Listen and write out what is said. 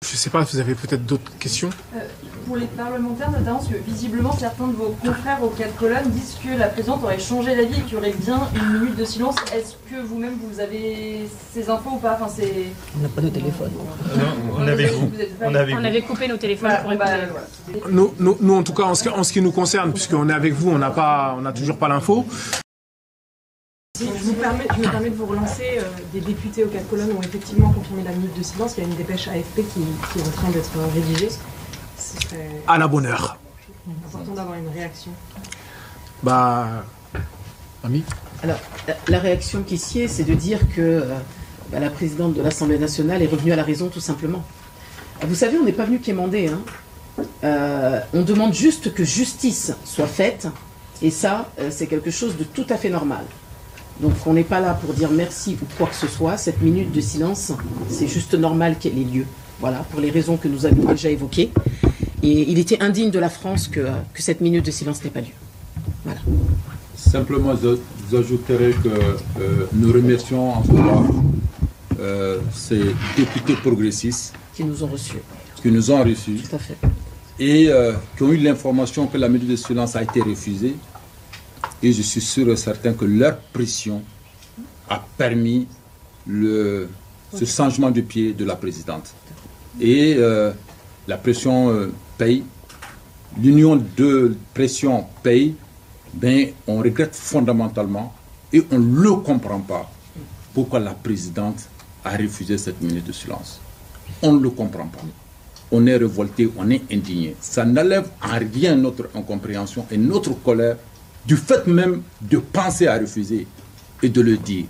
Je ne sais pas, vous avez peut-être d'autres questions? Pour les parlementaires notamment, parce que visiblement certains de vos confrères aux 4 colonnes disent que la présidente aurait changé d'avis et qu'il y aurait bien une minute de silence. Est-ce que vous-même vous avez ces infos ou pas? On n'a pas nos téléphones. On avait coupé nos téléphones pour écouter. Nous, en tout cas, en ce qui nous concerne, puisqu'on est avec vous, on n'a toujours pas l'info. Je me permets de vous relancer. Des députés aux 4 colonnes ont effectivement confirmé la minute de silence. Il y a une dépêche AFP qui est en train d'être rédigée. Ce serait À la bonne heure. important d'avoir une réaction. Ami? Alors, la réaction qui s'y est, c'est de dire que la présidente de l'Assemblée nationale est revenue à la raison, tout simplement. Vous savez, on n'est pas venu quémander. On demande juste que justice soit faite. Et ça, c'est quelque chose de tout à fait normal. Donc on n'est pas là pour dire merci ou quoi que ce soit. Cette minute de silence, c'est juste normal qu'elle ait lieu. Voilà, pour les raisons que nous avions déjà évoquées. Et il était indigne de la France que cette minute de silence n'ait pas lieu. Voilà. Simplement, vous ajouterez que nous remercions en tout cas ces députés progressistes qui nous ont reçus. Tout à fait. Et qui ont eu l'information que la minute de silence a été refusée. Et je suis sûr et certain que leur pression a permis ce changement de pied de la présidente. Et la pression paye. L'union de pression paye. Ben, on regrette fondamentalement et on ne le comprend pas pourquoi la présidente a refusé cette minute de silence. On ne le comprend pas. On est révolté, on est indigné. Ça n'enlève en rien notre incompréhension et notre colère du fait même de penser à refuser et de le dire.